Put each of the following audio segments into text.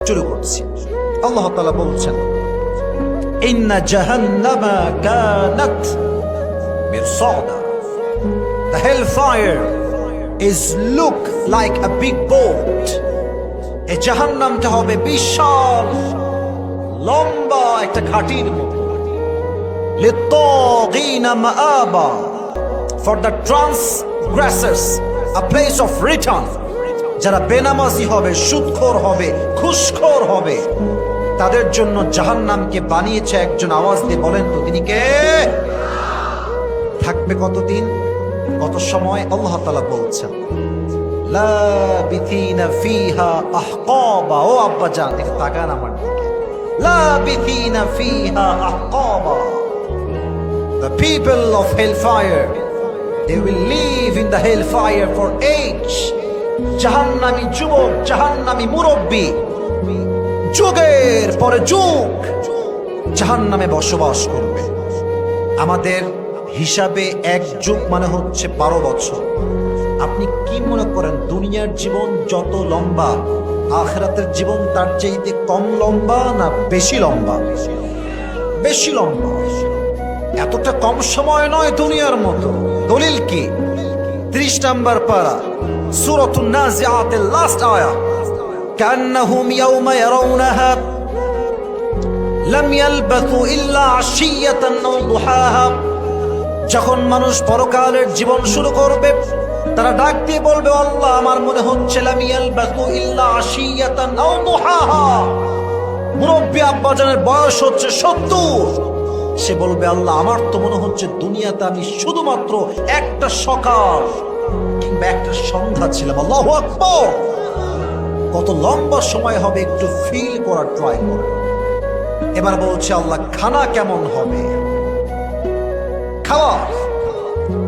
শুরু করছি। আল্লাহ তাআলা বলছেন, ইন্না জাহান্নামা কানাত মিরসাদা। The hellfire is look like a big boat. এই জাহান্নামটা হবে বিশাল লম্বা একটা ঘাটির মতো। লিত্তাগিনা মাআবা, for the transgressors a place of return. যারা বেনামাজি হবে, সুদখোর হবে, ঘুষখোর হবে, তাদের জন্য জাহান্নামকে বানিয়েছে একজন। আওয়াজ দিয়ে বলেন তো তিনি কে? থাকবে কতদিন, কত সময়? আল্লাহ তাআলা বলছেন, লাবিথিনা ফিহা আহকাবা। ও আব্বা জান, একটু তাকান আমার দিকে। লাবিথিনা ফিহা আহকাবা। The people of hellfire, they will live in the hellfire for age. জাহান্নামী যুবক, জাহান্নামী মুরব্বী, যুগের পরে যুগ জাহান্নামে বসবাস করবে। আমাদের হিসাবে এক যুগ মানে হচ্ছে 12 বছর। আপনি কি মনে করেন দুনিয়ার জীবন যত লম্বা, আখিরাতের জীবন তার চাইতে কম লম্বা না বেশি লম্বা? বেশি লম্বা। এতটা কম সময় নয় দুনিয়ার মতো। দলিল কি? 30 নম্বর পারা সূরাতুন নাজিআতের লাস্ট আয়াত, কান্নাহুম ইয়াওমা ইয়ারাউনাহা লাম ইয়ালবাথু ইল্লা আশিয়াতান আও দুহাহা। যখন মানুষ পরকালের জীবন শুরু করবে, তারা ডাক দিয়ে বলবে, আল্লাহ আমার মনে হচ্ছে লাম ইয়ালবাথু ইল্লা আশিয়াতান আও দুহাহা। মুরব্বী আব্বাজানের বয়স হচ্ছে 70। সে বলবে, আল্লাহ আমার তো মনে হচ্ছে দুনিয়াতে আমি শুধুমাত্র একটা সকাল কিংবা একটা সন্ধ্যা ছিলাম। আল্লাহু আকবার। কত লম্বা সময় হবে একটু ফিল করার ট্রাই করো। এবার বলছে আল্লাহ, খানা কেমন হবে? খাওয়া,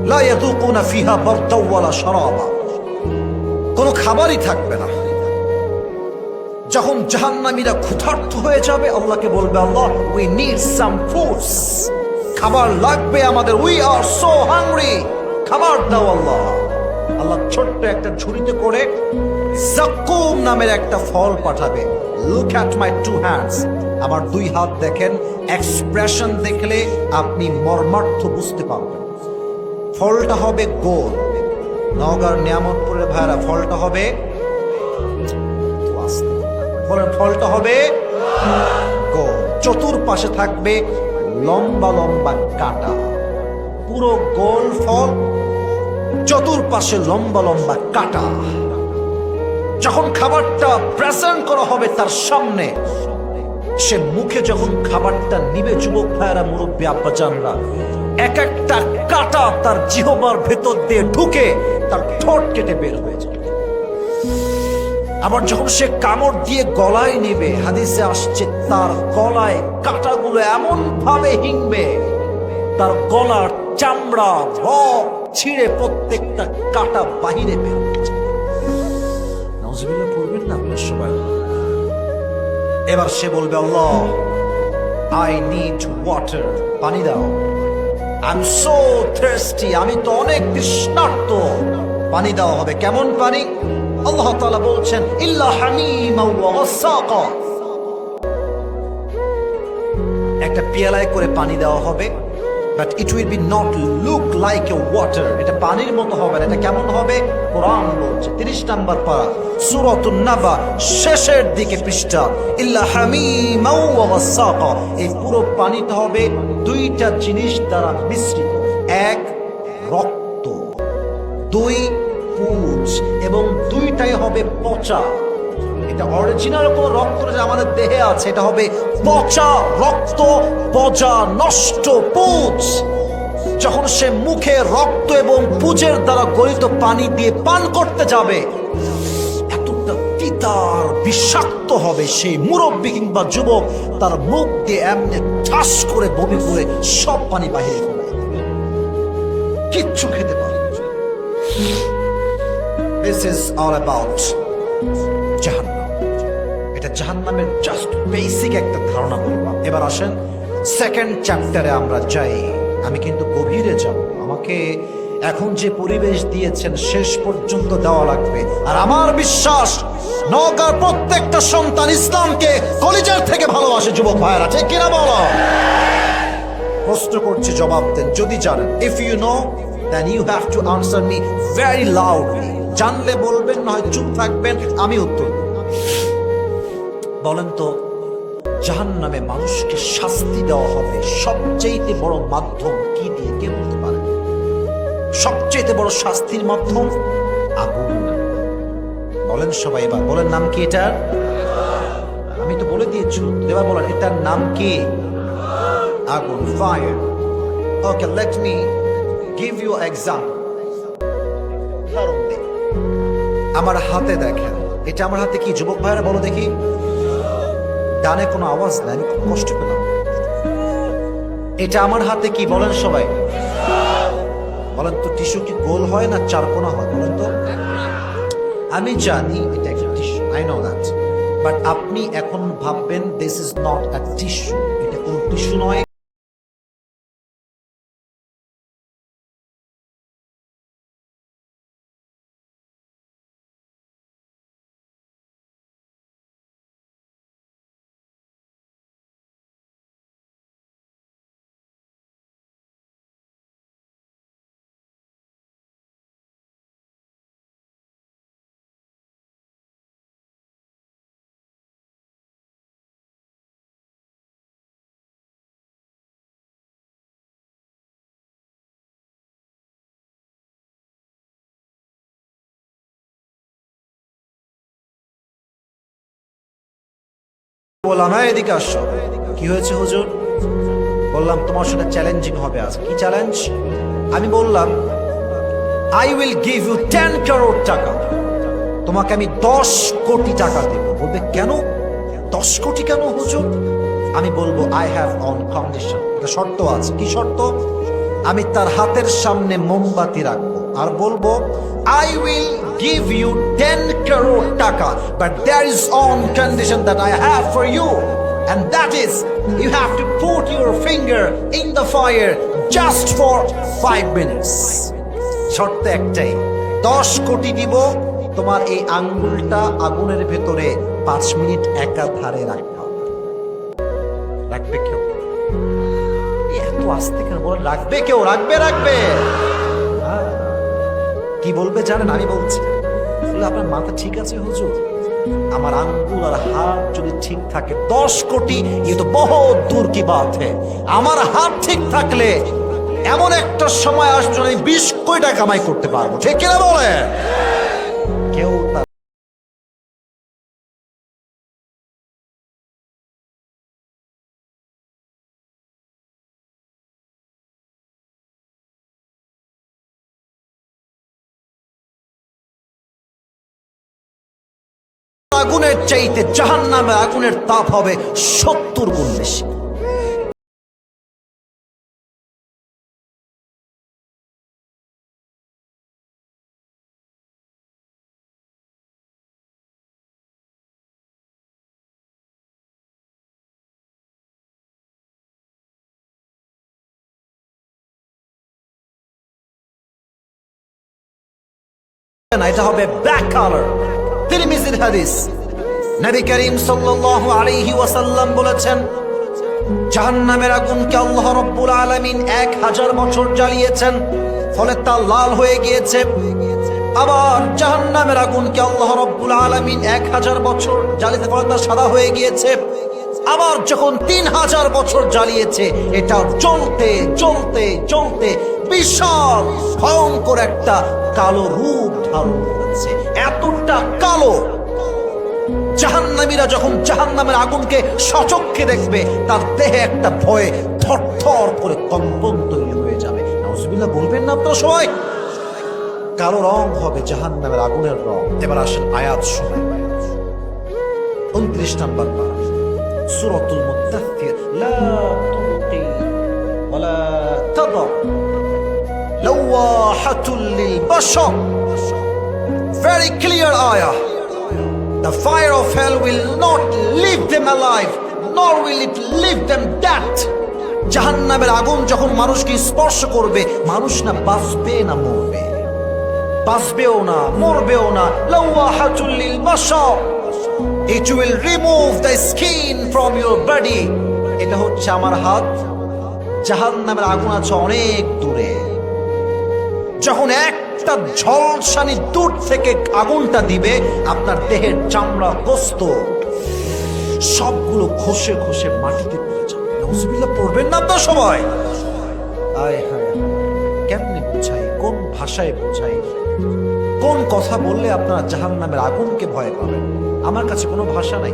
লা ইয়াযুকুনা ফিহা বারদাও ওয়ালা শারাবা। কোনো খাবারই থাকবে না। যখন জাহান্নামীরা ক্ষুধার্ত হয়ে যাবে, আল্লাহকে বলবে, আল্লাহ উই নিড সাম ফুডস। খাবার লাগবে আমাদের, উই আর সো হাংরি। খাবার দাও আল্লাহ। আল্লাহ ছোট্ট একটা ঝুড়িতে করে যাক্কুম নামের একটা ফল পাঠাবে। Look at my two hands. আমার 2 হাত দেখেন। এক্সপ্রেশন দেখলে আপনি মর্মার্থ বুঝতে পারবেন। ফলটা হবে গোল। নওগাঁর নিয়ামতপুরের ভাইরা, ফলটা হবে, বলেন ফলটা হবে গোল। চতুর্পাশে থাকবে লম্বা লম্বা কাঁটা। পুরো গোল ফল, চতুর্পাশে লম্বা লম্বা কাঁটা। যখন খাবারটা প্রেজেন্ট করা হবে তার সামনে, সে মুখে যখন খাবারটা নিবে, যুবক ভাইয়েরা, মুরব্বী আব্বাজানরা, এক একটা কাঁটা তার জিহ্বার ভেতর দিয়ে ঢুকে তার ঠোঁট কেটে বের হয়ে যাবে। আবার যখন সে কামড় দিয়ে গলায় নেবে, হাদিসে আসছে তার গলায় কাঁটাগুলো এমন ভাবে হিংবে, তার গলার চামড়া রক ছিঁড়ে প্রত্যেকটা কাঁটা বাহিরে বের হয়ে যাবে। নাউজুবিল্লাহ পড়বেন না আপনার সবাই? এবার সে বলবে, আল্লাহ আই নিড ওয়াটার। পানি দাও। I am so thirsty. আমি তো অনেক তৃষ্ণার্ত। পানি দেওয়া হবে। কেমন পানি? আল্লাহ তাআলা বলছেন, ইল্লা হামিমা ওয়া গাসাকা। একটা পেয়ালায় করে পানি দেওয়া হবে, but it will be not look like a water. এটা পানির মতো হবে না। এটা কেমন হবে? কোরআন বলছে 30 নম্বর পারা সূরাতুন নাবা শেষের দিকে পৃষ্ঠা, ইল্লা হামিমা ওয়া গাসাকা। এই পুরো পানিটা হবে 2টা জিনিস দ্বারা মিশ্রিত। 1 রক্ত, 2 পুঁজ, এবং 2টাই হবে পচা। এটা অরিজিনাল কোন রক্ত যে আমাদের দেহে আছে, এটা হবে পচা রক্ত, পচা নষ্ট পুঁজ। যখন সে মুখে রক্ত এবং পুঁজের দ্বারা গলিত পানি দিয়ে পান করতে যাবে, এতটা তিতার বিষাক্ত হবে, সেই মুরব্বী কিংবা যুবক তার মুখ দিয়ে এমনি ঠাস করে বমি করে সব পানি বাহিরে ফেলে দেবে। কিচ্ছু খেতে পারবে না। This is all about জাহান্নাম। এটা জাহান্নামের জাস্ট বেসিক একটা ধারণা বললাম। এবার আসেন সেকেন্ড চ্যাপ্টারে আমরা যাই। আমি কিন্তু গভীরে যাব। আমাকে এখন যে পরিবেশ দিয়েছেন শেষ পর্যন্ত দেওয়া লাগবে। আর আমার বিশ্বাস নওগাঁর প্রত্যেকটা সন্তান ইসলামকে কলিজার থেকে ভালোবাসে। যুবক ভাইয়েরা ঠিক কিনা বলো? প্রশ্ন করছি, জবাব দেন যদি জানেন। If you know then you have to answer me very loudly. জানলে বলবেন, নয় চুপ থাকবেন, আমি উত্তর বলেন তো। জাহান্নামে মানুষকে শাস্তি দেওয়া হবে সবচেয়ে বড় মাধ্যম কি দিয়ে? কে বলতে পারে? সবচেয়ে বড় শাস্তির মাধ্যম আগুন। বলেন সবাই, এবার বলেন নাম কি এটার? আমি তো বলে দিয়েছি, এবার বলেন এটার নাম কি? আগুন, fire. Okay, let me give you example. আমার হাতে দেখেন, এটা আমার হাতে কি? যুবক ভাইরা বলো দেখি। ডানে কোনো আওয়াজ নাই, আমি খুব কষ্ট পেলাম। এটা আমার হাতে কি? বলেন সবাই, বলেন তো। টিস্যু কি গোল হয় না চারকোনা হয়? বলেন তো। আমি জানি এটা একটা tissue, I know that, but আপনি এখন ভাববেন this is not a tissue, এটা কোন টিস্যু নয়। বললাম হ্যাঁ এদিকে আসো। কি হয়েছে হুজুর? বললাম তোমার সাথে চ্যালেঞ্জিং হবে আজ। কি চ্যালেঞ্জ? আমি বললাম I will give you 10 crore টাকা, তোমাকে আমি 10 কোটি টাকা দেব। বলবে কেন 10 কোটি কেন হুজুর? আমি বলবো আই হ্যাভ অন কন্ডিশন, একটা শর্ত আছে। কি শর্ত? আমি তার হাতের সামনে মোমবাতি রাখবো আর বলবো I will give you 10 crore টাকা, but there is on condition that I have for you, and that is you have to put your finger in the fire just for 5 minutes. শর্ত একটাই, 10 কোটি দিব, তোমার এই আঙ্গুলটা আগুনের ভেতরে 5 মিনিট একাধারে রাখতে হবে। রাখবে কেউ? এত আস্তে কেন বলেন? রাখবে কেউ? রাখবে। কি বলবে জানেন? আমি বলছি আপনার মাথা ঠিক আছে হুজুর? আমার আঙ্গুল আর হাত যদি ঠিক থাকে 10 কোটি ये तो बहुत दूर की बात है। আমার হাত ঠিক থাকলে এমন একটা সময় আসবে আমি 20 কোটি টাকা কামাই করতে পারবো। ঠিক কিনা বলে? কেউ আগুনের চাইতে জাহান্নামের আগুনের তাপ হবে 70 গুণ বেশি। এটা হবে ব্ল্যাক কালার। তিরমিজির হাদিস, নবী করিম সাল্লাল্লাহু আলাইহি ওয়াসাল্লাম বলেছেন জাহান্নামের আগুনকে আল্লাহ রাব্বুল আলামিন 1000 বছর জ্বালিয়েছেন, ফলে তা লাল হয়ে গিয়েছে। আবার জাহান্নামের আগুনকে আল্লাহ রাব্বুল আলামিন 1000 বছর জ্বালিয়েছে, ফলে তা সাদা হয়ে গিয়েছে। আবার যখন 3000 বছর জ্বালিয়েছে, এটা জ্বলতে জ্বলতে জ্বলতে বিশাল ভয়ঙ্কর একটা কালো রূপ ধারণ করেছে। এতটা কালো, জাহান্নামীরা যখন জাহান্নামের আগুনকে সচক্ষে দেখবে তার দেহে একটা ভয়ে থরথর করে কম্পন তৈরি হয়ে যাবে। নাউজুবিল্লাহ বলবেন না আপনারা সবাই? কালো রং হবে জাহান্নামের আগুনের রং। এবার আসেন আয়াত শোনেন। 29 নম্বর পারা, সূরাতুল মুদ্দাথির, লা তুতি ওয়ালা তাদা লাওয়াহাতুল লিল Bashar. Very clear ayah. The fire of hell will not leave them alive, nor will it leave them dead. জাহান্নামের আগুন যখন মানুষকে স্পর্শ করবে, মানুষ না বাঁচবে না মরবে, বাঁচবেও না মরবেও না। লাওয়াহাতুল লিল Bashar, it will remove the skin from your body। এটা হচ্ছে আমার হাত, জাহান্নামের আগুন আছে অনেক দূরে। যখন একটা ঝলসানি দূর থেকে আগুনটা দিবে, আপনার দেহের চামড়া গোস্ত সবগুলো ঘষে ঘষে মাটিতে পড়ে যাবে। নাউজুবিল্লাহ, পড়বেন না তো সবাই? আয় হায়, কেমনে বোঝাই, কোন ভাষায় বোঝাই, কোন কথা বললে আপনারা জাহান্নামের আগুনকে ভয় পাবেন? আমার কাছে কোনো ভাষা নাই।